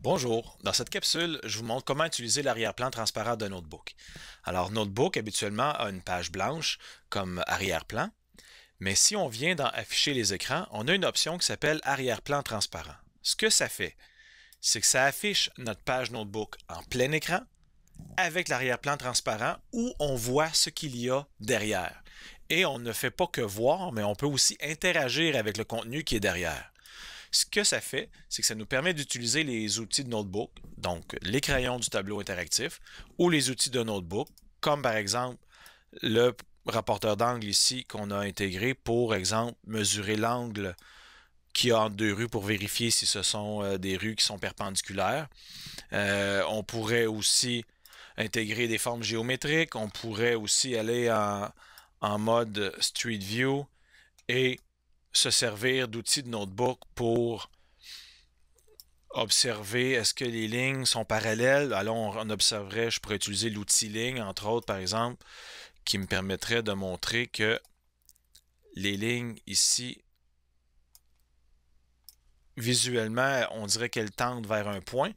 Bonjour, dans cette capsule, je vous montre comment utiliser l'arrière-plan transparent de Notebook. Alors, Notebook, habituellement, a une page blanche comme arrière-plan, mais si on vient dans Afficher les écrans, on a une option qui s'appelle Arrière-plan transparent. Ce que ça fait, c'est que ça affiche notre page Notebook en plein écran avec l'arrière-plan transparent où on voit ce qu'il y a derrière. Et on ne fait pas que voir, mais on peut aussi interagir avec le contenu qui est derrière. Ce que ça fait, c'est que ça nous permet d'utiliser les outils de Notebook, donc les crayons du tableau interactif, ou les outils de Notebook, comme par exemple le rapporteur d'angle ici qu'on a intégré pour exemple mesurer l'angle qu'il y a entre deux rues pour vérifier si ce sont des rues qui sont perpendiculaires. On pourrait aussi intégrer des formes géométriques, on pourrait aussi aller en mode Street View et se servir d'outils de Notebook pour observer est-ce que les lignes sont parallèles. Alors on observerait, je pourrais utiliser l'outil ligne, entre autres, par exemple, qui me permettrait de montrer que les lignes ici, visuellement, on dirait qu'elles tendent vers un point,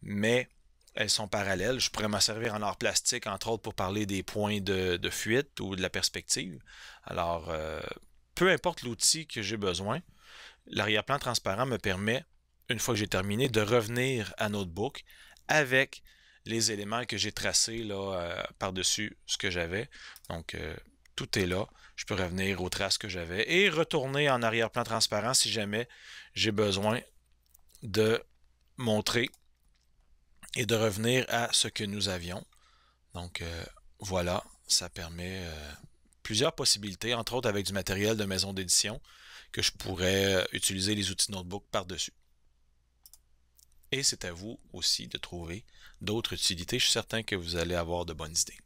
mais elles sont parallèles. Je pourrais m'en servir en art plastique, entre autres, pour parler des points de fuite ou de la perspective. Alors, peu importe l'outil que j'ai besoin, l'arrière-plan transparent me permet, une fois que j'ai terminé, de revenir à Notebook avec les éléments que j'ai tracés là, par-dessus ce que j'avais. Donc, tout est là. Je peux revenir aux traces que j'avais et retourner en arrière-plan transparent si jamais j'ai besoin de montrer et de revenir à ce que nous avions. Donc, voilà, ça permet plusieurs possibilités, entre autres avec du matériel de maison d'édition, que je pourrais utiliser les outils Notebook par-dessus. Et c'est à vous aussi de trouver d'autres utilités. Je suis certain que vous allez avoir de bonnes idées.